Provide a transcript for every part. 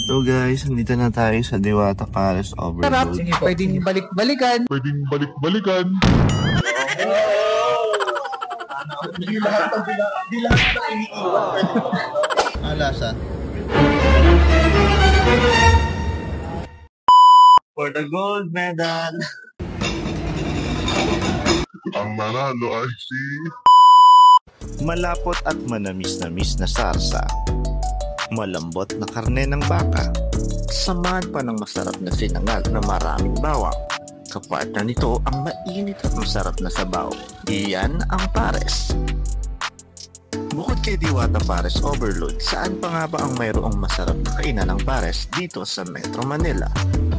So guys, nandito na tayo sa Diwata Paris Sarap. Overload. Sige, pwedeng balik-balikan. Di lahat ng iniiwan. Ang lasa? For the gold medal! Ang manalo ay si... Malapot at manamis-namis na sarsa. Malambot na karne ng baka. Samahan pa ng masarap na sinangag na maraming bawang. Kapartner nito ang mainit at masarap na sabaw. Iyan ang pares. Bukod kay Diwata Pares Overload, saan pa nga ba ang mayroong masarap na kainan ng pares dito sa Metro Manila?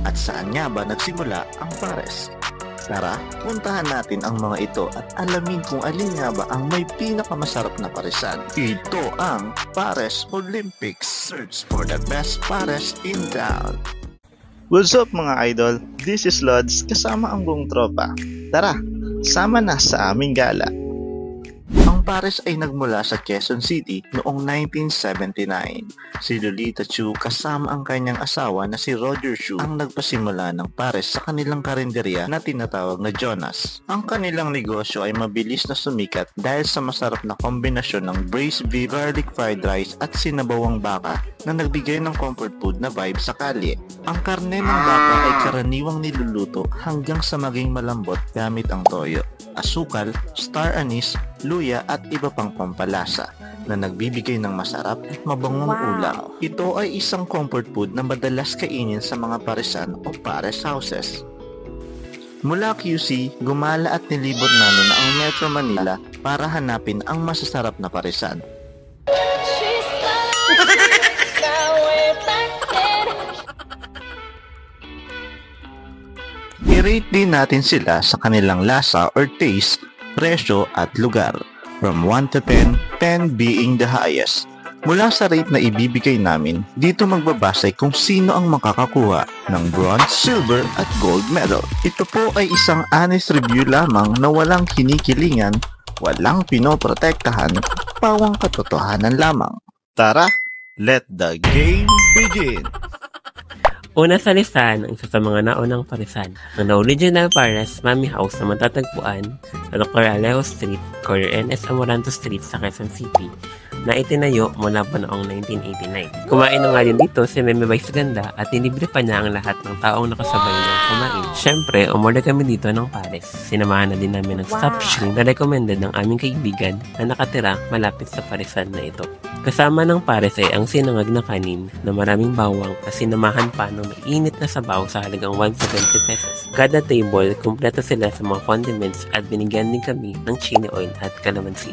At saan nga ba nagsimula ang pares? Tara, puntahan natin ang mga ito at alamin kung alin nga ba ang may pinakamasarap na paresan. Ito ang Pares Olympics. Search for the best pares in town. What's up mga idol? This is Lods kasama ang buong tropa. Tara, sama na sa aming gala. Ang pares ay nagmula sa Quezon City noong 1979. Si Lolita Chu kasama ang kanyang asawa na si Roger Chu ang nagpasimula ng pares sa kanilang karinderya na tinatawag na Jonas. Ang kanilang negosyo ay mabilis na sumikat dahil sa masarap na kombinasyon ng braised beef, garlic fried rice at sinabawang baka na nagbigay ng comfort food na vibe sa kalye. Ang karne ng baka ay karaniwang niluluto hanggang sa maging malambot gamit ang toyo, asukal, star anise, luya at iba pang pampalasa na nagbibigay ng masarap at mabangong ulam. Ito ay isang comfort food na madalas kainin sa mga paresan o pares houses. Mula QC, gumala at nilibot namin ang Metro Manila para hanapin ang masasarap na paresan. I-rate din natin sila sa kanilang lasa or taste, presyo at lugar. From 1 to 10, 10 being the highest. Mula sa rate na ibibigay namin, dito magbabase kung sino ang makakakuha ng bronze, silver at gold medal. Ito po ay isang honest review lamang na walang kinikilingan, walang pinoprotektahan, pawang katotohanan lamang. Tara, let the game begin! Una sa listahan ang isa sa mga naunang paresan, ang The Original Pares Mami House na matatagpuan sa Dr. Alejo Street, corner NS Amoranto Street sa Quezon City, na itinayo mula pa noong 1989. Kumain na nga din dito si Meme Vice Ganda at nilibre pa niya ang lahat ng taong nakasabay niyang kumain. Siyempre, umorder kami dito ng pares. Sinamahan na din namin ng stop shrink na recommended ng aming kaibigan na nakatira malapit sa paresan na ito. Kasama ng pares ay ang sinangag na kanin na maraming bawang at sinamahan pa ng mainit na sabaw sa halagang 170 pesos. Kada table, kumpleto sila sa mga condiments at binigyan din kami ng chili oil at calamansi.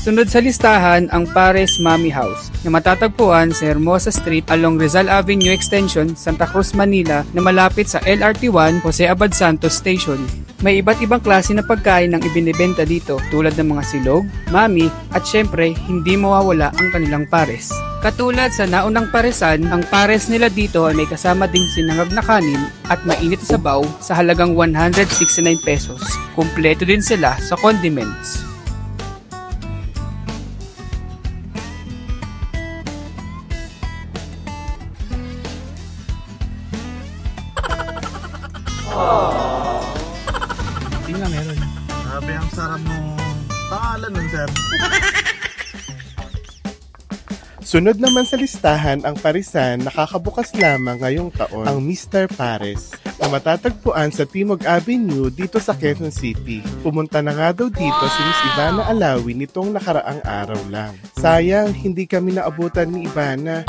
Sunod sa listahan ang Pares Mami House na matatagpuan sa Hermosa Street along Rizal Avenue Extension, Santa Cruz, Manila na malapit sa LRT1 Jose Abad Santos Station. May iba't ibang klase na pagkain ang ibinibenta dito tulad ng mga silog, mami at syempre hindi mawawala ang kanilang pares. Katulad sa naunang paresan, ang pares nila dito ay may kasama ding sinangag na kanin at mainit na sabaw sa halagang 169 pesos. Kumpleto din sila sa condiments. Hindi nga meron. Sabi ang sarap nung pangalan nun, sir. Sunod naman sa listahan ang parisan nakakabukas lamang ngayong taon ang Mr. Pares na matatagpuan sa Timog Avenue dito sa Quezon City. Pumunta na nga daw dito si Miss Ivana Alawi nitong nakaraang araw lang. Sayang, hindi kami naabutan ni Ivana.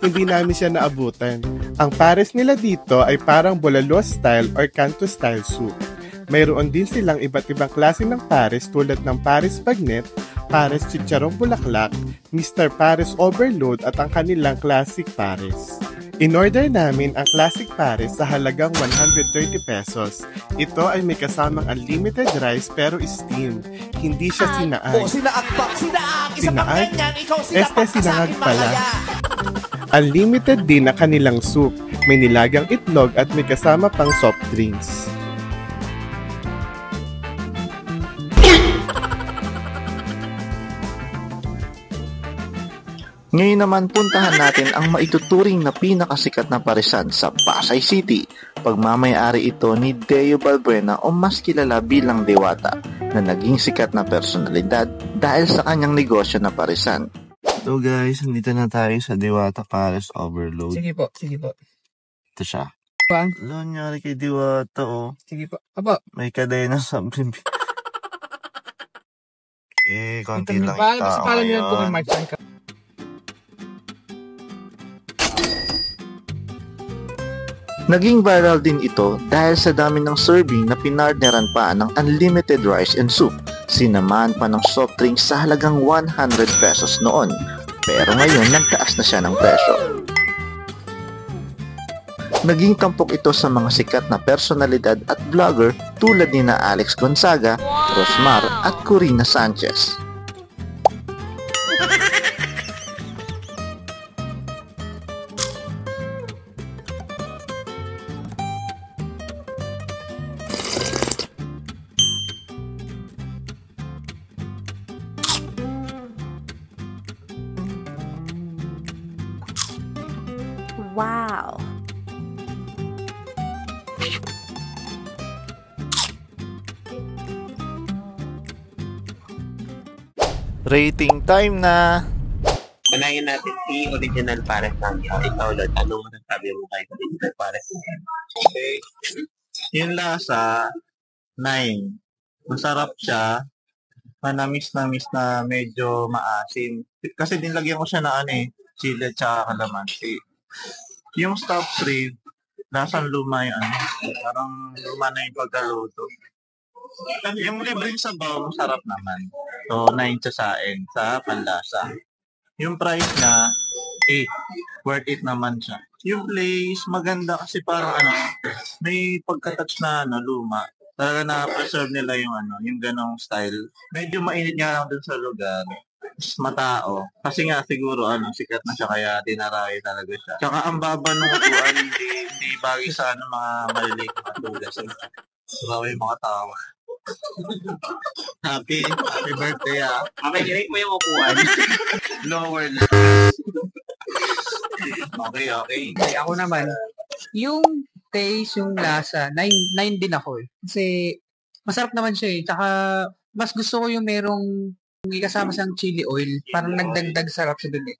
Hindi namin siya naabutan. Ang pares nila dito ay parang bulalo style or kanto style soup. Mayroon din silang iba't ibang klase ng pares tulad ng pares bagnet, pares chicharong bulaklak, Mr. Pares Overload at ang kanilang classic pares. In-order namin ang classic pares sa halagang 130 pesos. Ito ay may kasamang unlimited rice pero steam. Hindi siya sinaag. Sinaag? Sinangag pala. Unlimited din na kanilang soup. May nilagang itlog at may kasama pang soft drinks. Ngayon naman puntahan natin ang maituturing na pinakasikat na parisan sa Pasay City. Pagmamayari ito ni Deo Balbuena o mas kilala bilang Diwata na naging sikat na personalidad dahil sa kanyang negosyo na parisan. So guys, nandito na tayo sa Diwata Paris Overload. Sige po, sige po. Ito siya. Bang? Ano nangyari kay Diwata oh? Sige po. Apo. May kadena sa bibig. Konti lang Baka tao sa pala nila po kay ngayon. Mark Sanka. Naging viral din ito dahil sa dami ng serving na pinartneran pa ng unlimited rice and soup. Sinamahan pa ng soft drinks sa halagang 100 pesos noon. Pero ngayon nagtaas na siya ng presyo. Naging tampok ito sa mga sikat na personalidad at vlogger tulad ni na Alex Gonzaga, Rosmar at Corina Sanchez. Wow. Rating time na! Unahin natin si original Pares Mamihaw. Ikaw, Lord, anong masasabi mo kay original Pares Mamihaw? Okay. Yung lasa, 9. Masarap siya. Manamis-namis na medyo maasim. Kasi dinlagyan ko siya na chili at saka kalamansi. Yung stuffed rib, lasang luma yung parang luma na yung pagkaluto. Yung libreng sabaw, masarap naman. So, 9 siya sa akin, sa panlasa. Yung price na 8. Worth it naman siya. Yung place, maganda kasi parang may pagka-touch na luma. Talaga na-preserve nila yung yung ganong style. Medyo mainit nga lang dun sa lugar. Matao. Kasi nga siguro sikat na siya kaya dinaray talaga siya. Tsaka ang baba ng upuan, hindi bagay sa mga maliliit na tulas. Grabe yung mga tao. Happy birthday Okay, direct mo yung upuan. Lower na. Okay. Okay, ako naman. Yung taste, yung lasa, 9 din ako eh. Kasi masarap naman siya eh. Tsaka mas gusto ko yung merong kasama siyang chili oil. Parang nagdagdag sarap siya dun eh.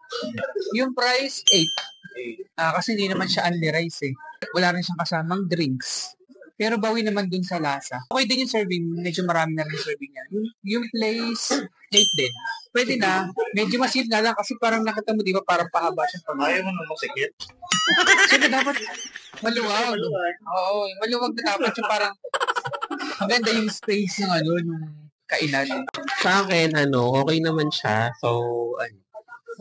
Yung price, 8. Kasi hindi naman siya only rice eh. Wala rin siyang kasamang drinks. Pero bawi naman dun sa lasa. Okay din yung serving. Medyo marami na rin yung serving niya. Yung place, 8 din. Pwede na. Medyo masid na lang kasi parang nakita mo, di ba, parang pahaba siya. Ayaw mo na masikip? Siyempre dapat maluwag. Oo, maluwag na dapat yung parang maganda yung space ng yung kainan. Sa akin, okay naman siya. So,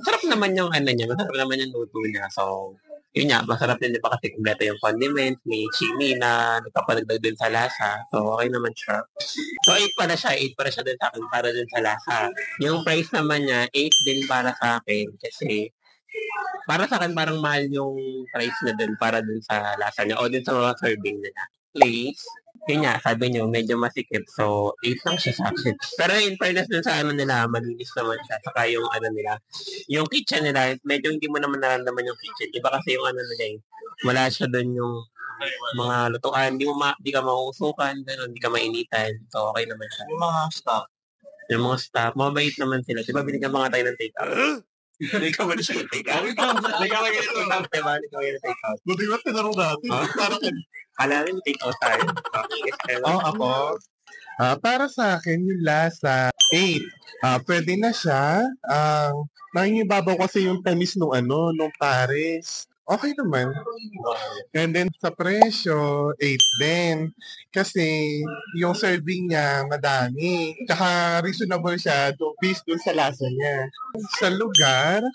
masarap naman yung niya. Masarap naman yung luto niya. So, yun nga, masarap din pa kasi kumpleto yung condiment, may chili na nagpapadagdag din sa lasa. So, okay naman siya. So, 8 pala siya din sa akin para din sa lasa. Yung price naman niya, 8 din para sa akin kasi para sa akin parang mahal yung price na din para din sa lasa niya o din sa mga serving nila. Place, yun nga, sabi niyo, medyo masikip. So, 8 lang siya sa akin. Pero in fairness din sa nila, malinis naman siya. Saka yung nila, yung kitchen nila, medyo hindi mo naman naramdaman yung kitchen. Iba kasi yung nila wala siya doon yung mga lutuan. Hindi ka mauusukan, hindi ka mainitan. So, okay naman siya. Yung mga staff, mabait naman sila. Diba binigyan mga tayo ng take-out? Hindi ka man siya take-out. Hindi ka man siya take-out. buti ba tinaro natin? Parang Kala rin take-out tayo. Ako. Para sa akin, yung lasa, 8. Pwede na siya. Nangingibabaw kasi yung tamis nung Paris. Okay naman. And then sa presyo, 8 din. Kasi yung serving niya madami. Tsaka reasonable siya based dun sa lasa niya. Sa lugar,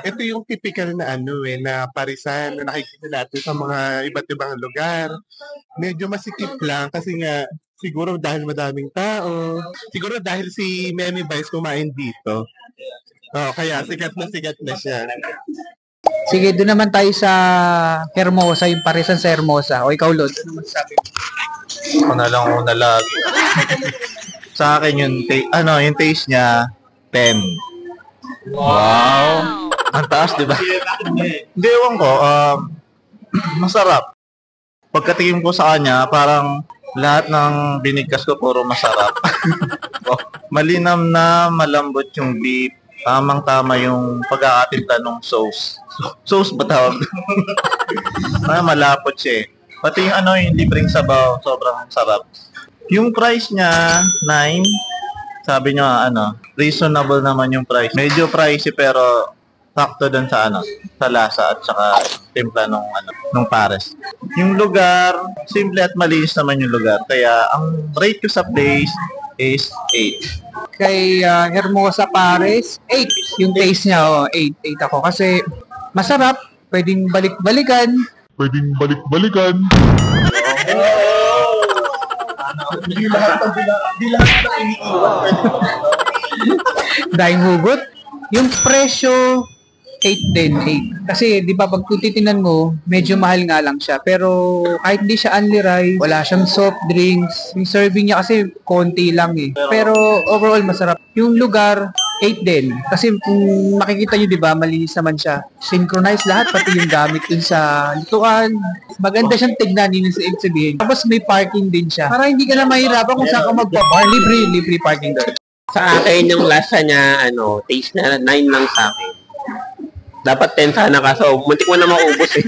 ito yung typical na na parisan na nakikita natin sa mga iba't ibang lugar. Medyo masikip lang kasi nga siguro dahil madaming tao. Siguro dahil si Memi Vice kumain dito. Kaya sikat na siya. Sige, doon naman tayo sa Hermosa, yung parisan sa Hermosa. O ikaw, Lord, ano masasabi mo? Una lagi. Sa akin yung taste niya 10. Wow. Ang taas, di ba? Hindi, ewan ko. Masarap. Pagkatingin ko sa kanya, parang lahat ng binigkas ko puro masarap. Malinam na malambot yung beef. Tamang-tama yung pag-aatimpla ng sauce. Sauce ba tawag? Malapot siya eh. Pati yung yung libreng sabaw, sobrang sarap. Yung price niya, 9. Sabi niyo reasonable naman yung price. Medyo pricey pero sakto dun sa sa lasa at saka timpla nung pares. Yung lugar, simple at malinis naman yung lugar. Kaya ang rate ko sa place is 8. Kay Hermosa Pares, 8. Yung taste niya, 8. 8 ako. Kasi masarap, pwedeng balik-balikan. Di lahat na iniiwan. Daing hugot. Yung presyo, 8 din, 8. Kasi, di ba, pag titinan mo, medyo mahal nga lang siya. Pero, kahit hindi siya only rice, wala siyang soft drinks. Yung serving niya kasi, konti lang eh. Pero, overall, masarap. Yung lugar, 8 din. Kasi, kung makikita nyo, di ba, malinis naman siya. Synchronized lahat, pati yung gamit dun sa lutuan. Maganda siyang tignan, yun sa ibig sabihin. Tapos, may parking din siya. Para hindi ka na mahirapan kung saan ka magpa-bar. Libre parking doon. Sa akin, yung lasa niya, taste na 9 lang sa akin. Dapat 10 sana kaso, muntik mo na maubos eh.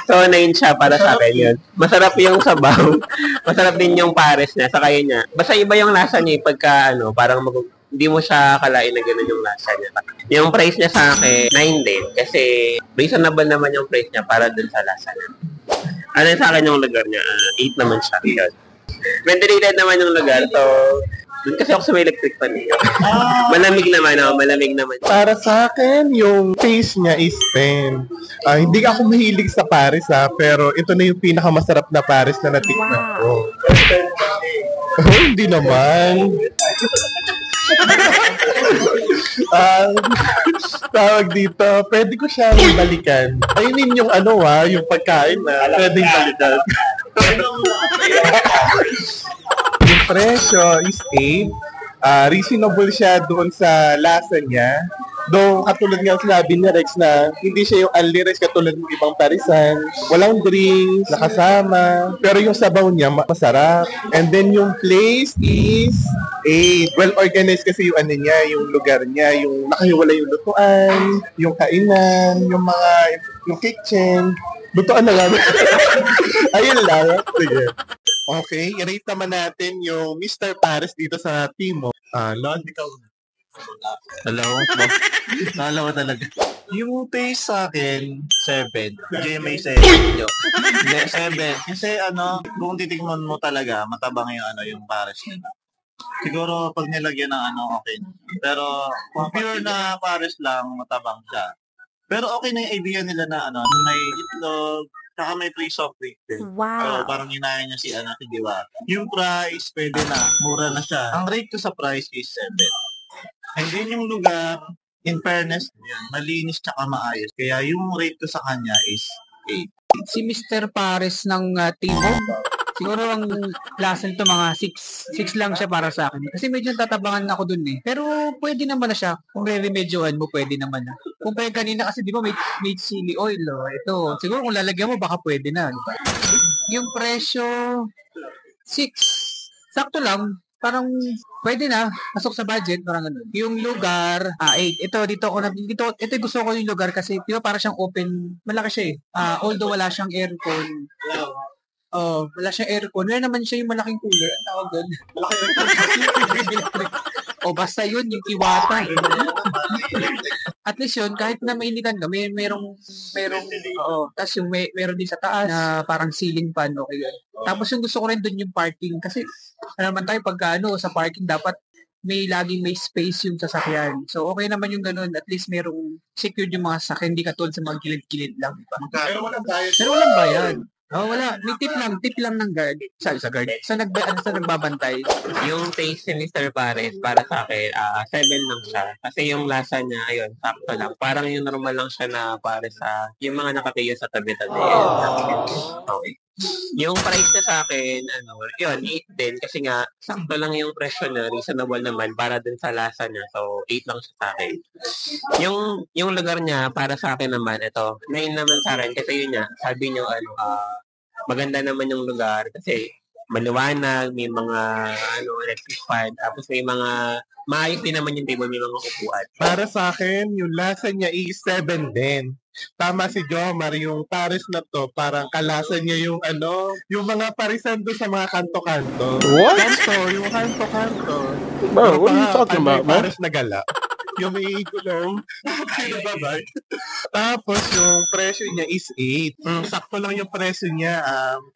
So, 9 siya para sa akin yun. Masarap yung sabaw. Masarap din yung pares niya, saka yun niya. Basta iba yung lasa niya pagka, parang hindi mo siya kalain na gano'n yung lasa niya. Yung price niya sa akin, 9 din. Kasi, reasonable naman yung price niya para dun sa lasa niya. Ano sa akin yung lugar niya? 8 naman siya. Yun. Ventilated naman yung lugar. So, doon kasi ako sa may electric fan eh. Malamig naman. Para sa akin, yung taste niya is 10. Hindi ako mahilig sa Paris pero ito na yung pinakamasarap na Paris na natikman ko. Hindi naman. Tawag dito, pwede ko siyang balikan. I mean yung yung pagkain na pwedeng balikan. Yung presyo is 8. Reasonable siya doon sa lasa niya. Though, katulad nga sinabi ni Rex na hindi siya yung only rice katulad ng ibang parisan. Walang drinks, nakasama. Pero yung sabaw niya, masarap. And then yung place is 8. Well organized kasi yung niya, yung lugar niya, yung nakahiwala yung lutuan, yung kainan, yung kitchen. Lutuan na lang. Ayun lang. Sige. Okay, i-rate naman natin yung Mr. Paris dito sa team mo. Lon, ikaw. Hello? Nalawa talaga. Yung taste sa akin, 7. GMA 7. Hindi, 7. Kasi kung titigman mo talaga, matabang yung pares nila. Siguro pag nilagyan ng okay. Pero kung pure na pares lang, matabang siya. Pero okay na yung idea nila na may itlog, saka may free soft drink din. Wow. So, parang hinahaya niya si Diwata. Yung price, pwede na. Mura na siya. Ang rate ko sa price is 7. And then yung lugar, in fairness, malinis tsaka maayos. Kaya yung rate ko sa kanya is 8. Si Mr. Pares ng Timog, siguro ang lasa nito mga 6. 6 lang siya para sa akin. Kasi medyo tatabangan ako dun eh. Pero pwede naman na siya. Kung re-remedyoan mo, pwede naman na. Kung kaya kanina kasi di ba may chili oil. Ito, siguro kung lalagyan mo, baka pwede na. Diba? Yung presyo, 6. Sakto lang. Parang pwede na, pasok sa budget, parang ganun. Yung lugar, 8. Ito gusto ko yung lugar kasi, di ba, para siyang open, malaki siya eh. Although wala siyang aircon. Wala siyang aircon. Meron naman siya yung malaking cooler. Ang tawag doon. Basta yun, yung Iwata. At least yun, kahit na mainitan ka, merong, tapos yung meron din sa taas na parang ceiling fan, okay yun. Tapos yung gusto ko rin doon yung parking, kasi, naman tayo pagka sa parking, dapat laging may space yung sasakyan. So, okay naman yung ganun. At least merong secured yung mga sasakyan, hindi katulad sa mga gilid-gilid lang. Diba? Pero walang bayad. Wala. May tip lang ng guard. Sa guard. Sa nagbabantay. Yung taste ni Mr. Pares, para sa akin, 7 lang siya. Kasi yung lasa niya, ayun, sakto lang. Parang yung normal lang siya na para sa yung mga nakatiyo sa tabi-tabi. Okay. Yung price na sa akin, yun, 8 din. Kasi nga, sakto lang yung presyo na, reasonable naman para dun sa lasa niya. So, 8 lang siya sa akin. Yung lugar niya, para sa akin naman, ito, 9 naman sa akin. Kasi yun nga, sabi niyo, maganda naman yung lugar. Kasi, maliwanag, may mga, electric fan. Tapos may mga, maayos din naman yung table, may mga upuan. Para sa akin, yung lasa niya is 7 din. Tama si Jomar, yung Paris na to, parang kalasa niya yung yung mga parisan doon sa mga kanto-kanto. What? Yung kanto-kanto. Bro, what are you talking Ano about, yung man? Paris na gala. Yung may gulong. Bye-bye. Tapos yung presyo niya is 8. Sakto lang yung presyo niya.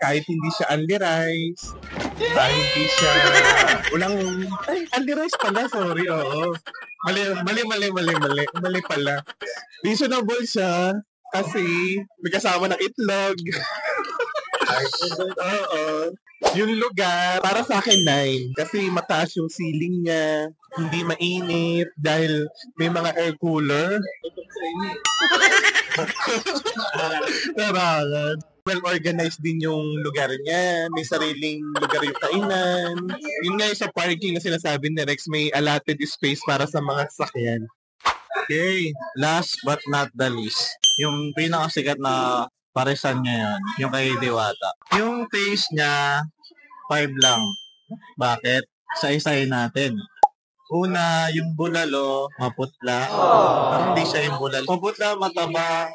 Kahit hindi siya only rice. Kahit hindi siya... only rice pala, sorry. Oo. Mali pala. Reasonable siya kasi may kasama ng itlog. Oo. Yung lugar, para sa akin 9. Kasi mataas yung ceiling niya, hindi mainit dahil may mga air cooler. Tarangan. Well-organized din yung lugar niya. May sariling lugar yung kainan. Yun nga yung sa parking na sinasabi ni Rex, may allotted space para sa mga sasakyan. Okay, last but not the least, yung pinakasikat na parisan ngayon, yung kay Diwata. Yung taste niya, 5 lang. Bakit? Isa-isahin natin. Una, yung bulalo, maputla. Parang hindi siya yung bulalo. Maputla, matabang.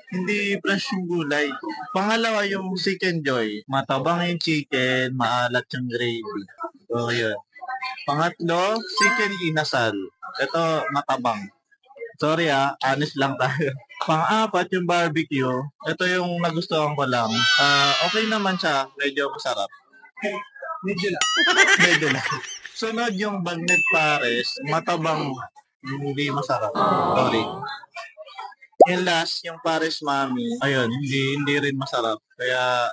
Hindi fresh yung gulay. Pangalawa, yung chicken joy. Matabang yung chicken, maalat yung gravy. So, yun. Pangatlo, chicken inasal. Ito, matabang. Sorry honest lang tayo. Pang-apat, yung barbecue. Ito yung nagustuhan ko lang. Okay naman siya. Medyo masarap. Medyo lang. Sunod yung bagnet pares. Matabang. Hindi masarap. Sorry. Yung last, yung pares mami. Ayun, hindi rin masarap. Kaya,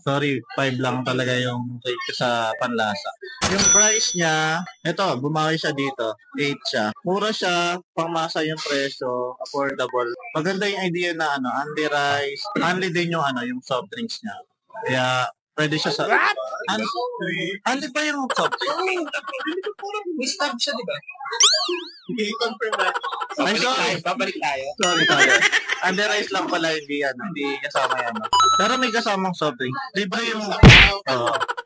sorry, 5 lang talaga yung rate ko sa panlasa. Yung price niya, eto, bumawi siya dito. 8 siya. Mura siya, pangmasa yung presyo, affordable. Maganda yung idea na only rice, only din yung yung soft drinks niya. Kaya, pwede siya sa... Only pa yung soft drinks? May stab siya, di ba? I-confirm na. Ay, sorry. Babalik tayo. Sorry. Under rice lang pala, hindi kasama yan. Pero may kasamang soft drink. Libre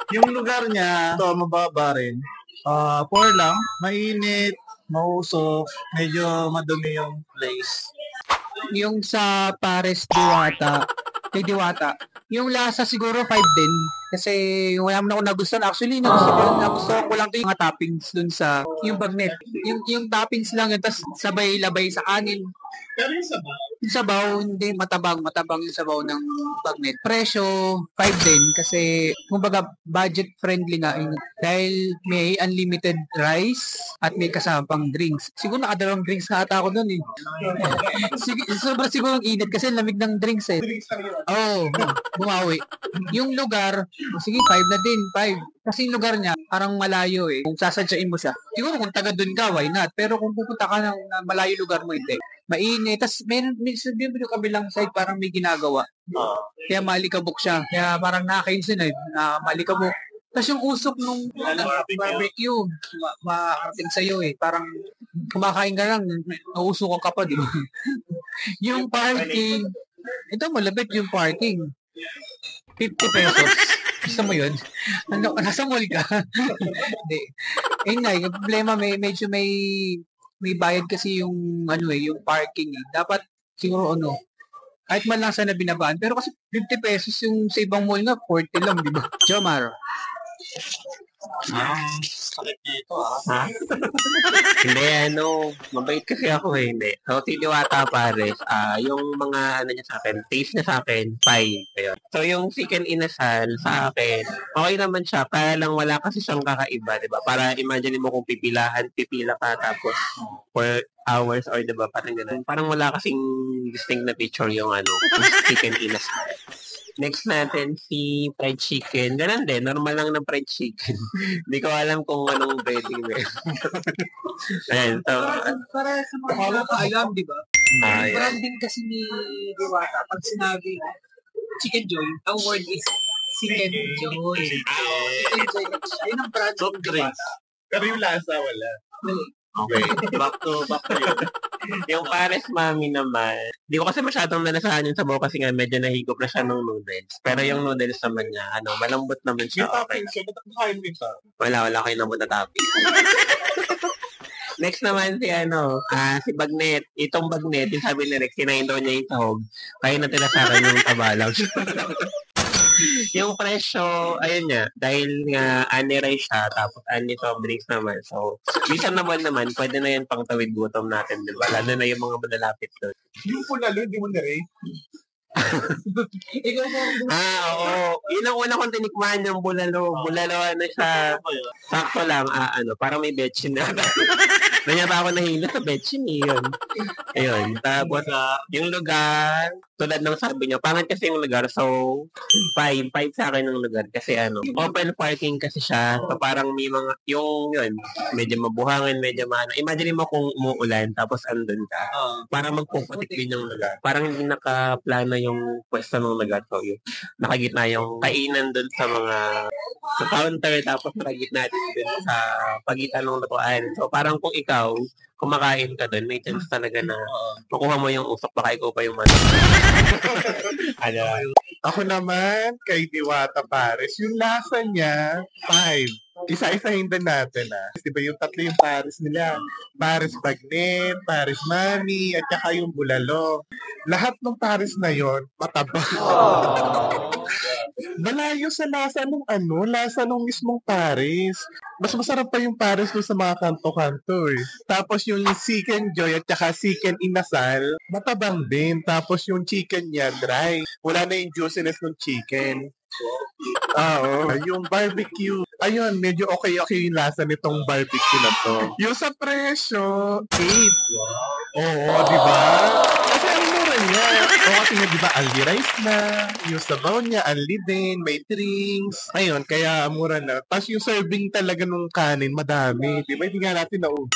yung lugar niya, ito, mababa rin. 4 lang, mainit, mausok, medyo madumi yung place. Yung sa Pares kay Diwata, yung lasa siguro 5 din. Kasi wala mo na ako nagustuhan. Actually, nagustuhan ko lang ito yung mga toppings dun sa yung bagnet. Yung toppings lang yun, tapos sabay-labay sa kanin. Pero yung sabaw, Yung sabaw, hindi matabang yung sabaw ng bagnet. Presyo, 5 din kasi kumbaga budget friendly nga dahil may unlimited rice at may kasama pang drinks. Siguro nakadalawang drinks na ata ako doon eh. Sobrang siguro init kasi lamig ng drinks eh. Oo, bumawi. Yung lugar, sige 5 na din, 5. Kasi yung lugar niya, parang malayo eh. Kung sasadyain mo siya. Siguro kung taga doon ka, why not? Pero kung pupunta ka ng malayo lugar mo, hindi. Mainit. Tapos may sabihin mo yung kabilang side parang may ginagawa. Kaya malikabok siya. Kaya parang nakakainis yun eh. Na malikabok. Tapos yung usok nung barbecue, makakating sa'yo eh. Parang kumakain ka lang, nausukan ka pa, di ba? Yung parking, ito malapit yung parking. 50 pesos. Gusto mo yun? Nasa mall ka? Hindi. Ayun nga, yung problema, medyo may bayad kasi yung yung parking eh. Dapat siguro kahit man lang sana binabaan. Pero kasi 50 pesos yung sa ibang mall nga, 40 lang, di ba? Jomar. Sakit niya ito Hindi, mabait kasi ako eh, hindi. So, Diwata Pares, yung mga niya sa akin, taste niya sa akin, 5. Ayun. So, yung chicken inasal sa akin, okay naman siya, kaya lang wala kasi siyang kakaiba, di ba? Para imagine mo kung pipila ka, tapos for hours or di ba, parang gano'n. Parang wala kasing distinct na picture yung chicken inasal. Next natin, si fried chicken. Ganun din, normal lang ng fried chicken. Hindi ko alam kung anong breading na yun. Ayan, so... Para sa mga wala ka alam, di ba? Ayan. Branding kasi ni Diwata, pag sinabi chicken joy, ang word is Chicken Joy. Chicken Joy. Ayun ang brand. Soft drinks. Pero yung lasa, wala. Okay. Back to yun. Yung Pares Mami naman, di ko kasi masyadong nalasahan yung sabaw kasi nga medyo nahigop na siya ng noodles. Pero yung noodles naman niya, malambot naman siya. Yung Okay. toppings, yung kain mo ito. Wala kayo nabot na topic. Next naman si Bagnet. Itong Bagnet, yung sabi ni Rex, kinain daw niya yung sahog. Kaya na tinasaran yung tabalang. Yung presyo, ayun nga, dahil nga ani-rice siya, tapos ani-soft drinks naman. So, minsan naman, pwede na yan pang tawid gutom natin, di ba? Lalo na yung mga malalapit doon. Yung punalo, hindi mo na-rate. Ikaw mo. Oo. Yun ang una kong tinikman, yung bulalo. Bulalo, siya, sakto lang, parang may betchin na. Kanya pa ako nahilo sa betchin, yun. Ayun. Tapos, yung lugar, tulad ng sabi niya, pangit kasi yung lugar, so, 5 sa akin ng lugar. Kasi open parking kasi siya, so parang may mga, yun, medyo mabuhangin, medyo imagine mo kung umuulan, tapos andun ka, para magpuputik din yung lugar. Parang hindi nakaplano yung pwesto ng lugar. So, yun, nakagitna yung kainan dun sa counter, tapos nakagitna din dun sa pagitan ng lutuan. So, parang kung ikaw, kumakain ka dun, may chance talaga na makuha mo yung usok, baka ikaw pa yung Ako naman, kay Diwata Pares, yung lasa niya, 5. Isa-isahin din natin Diba yung tatlo yung Pares nila? Pares Bagnet, Pares Mami, at saka yung Bulalo. Lahat ng Pares na yon mataba. Malayo sa lasa ng lasa ng mismong Pares. Mas masarap pa yung Pares doon sa mga kanto-kanto Tapos yung Chicken Joy at saka Chicken Inasal, matabang din. Tapos yung chicken niya, dry. Wala na yung juiciness ng chicken. Oo. Yung barbecue, ayun, medyo okay yung lasa nitong barbecue na to. Yung sa presyo, 8. Oo, di ba? Kasi ang mura niya. O kasi nga, di ba, only rice na. Yung sabaw niya, only din. May drinks. Ayun, kaya mura na. Tapos yung serving talaga nung kanin, madami. Di ba, hindi nga natin naubos.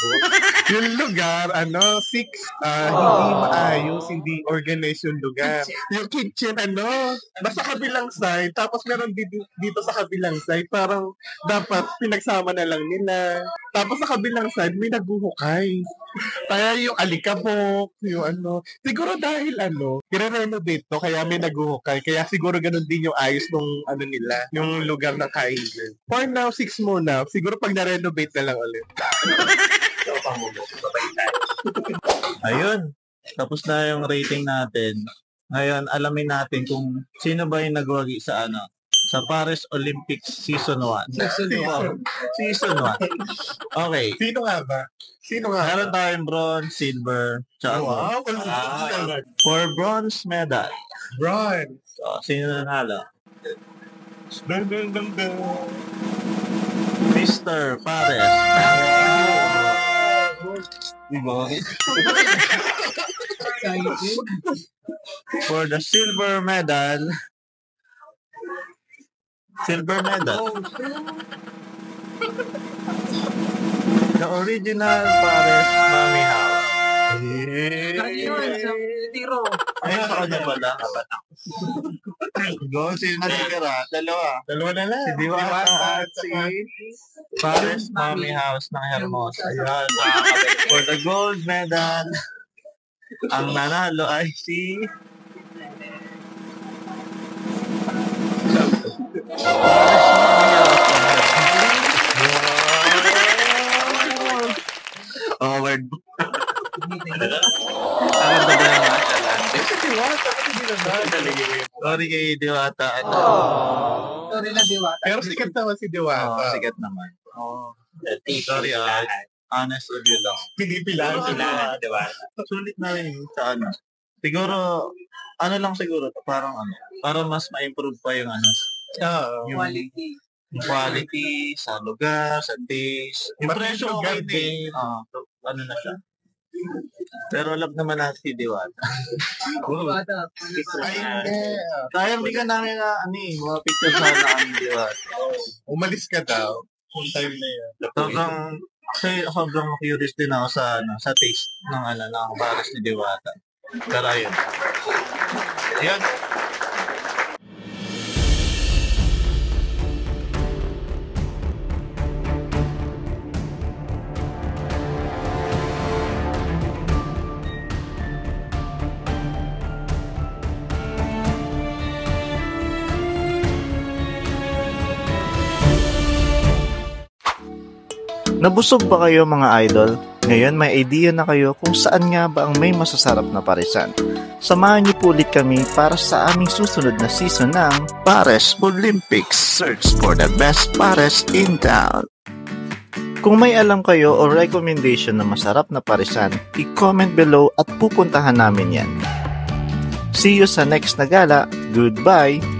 Yung lugar, 6. Hindi maayos, hindi organized yung lugar. Yung kitchen, nasa kabilang side, tapos meron dito sa kabilang side, parang dapat pinagsama na lang nila. Tapos sa kabilang side, may nagbuhukay. Kaya yung alikabok, yung siguro dahil i-renovate to, kaya may naghuhukay. Kaya siguro ganun din yung ayos nung nila, yung lugar ng kainan. For now, 6 muna. Siguro pag na-renovate na lang ulit. Ayun. Tapos na yung rating natin. Ngayon, alamin natin kung sino ba yung nagwagi sa sa Paris Olympics Season 1. Season 1. Okay. Sino nga ba? Meron tayong bronze, silver, tsaka Wow, gold. For bronze medal. Bron. So, sino nanalo? Dun, dun, dun, dun. Mr. Pares. For the silver medal, the original Pares Mami House. Tiro. Ayun sa kanya pala. Go, sino natitira? Dalawa na lang. Si Diwata at si Pares Mami House ng Hermosa. Ayan. For the gold medal, ang nanalo ay si Howard. Sorry kay Diwata. Sorry na Diwata. Pero sikat naman si Diwata. Sikat naman. Sorry, honest review lang. Pinipilaan. Diwata. Sulit na rin sa Siguro, lang siguro, parang para mas ma-improve pa yung yung Quality. quality sa lugar, sa taste. Yung Pati presyo yung lugar okay din. Na siya. Pero alam naman natin si Diwata. Diwata. Kaya hindi ka namin mga picture sana ang Diwata. Umalis ka daw. Full time na yan. Sobrang curious din ako sa taste ng Pares ni Diwata. Pero ayun. Nabusog ba kayo mga idol? Ngayon may idea na kayo kung saan nga ba ang may masasarap na parisan. Samahan niyo po ulit kami para sa aming susunod na season ng Pares Olympics. Search for the best pares in town. Kung may alam kayo o recommendation na masarap na parisan, i-comment below at pupuntahan namin yan. See you sa next na gala. Goodbye!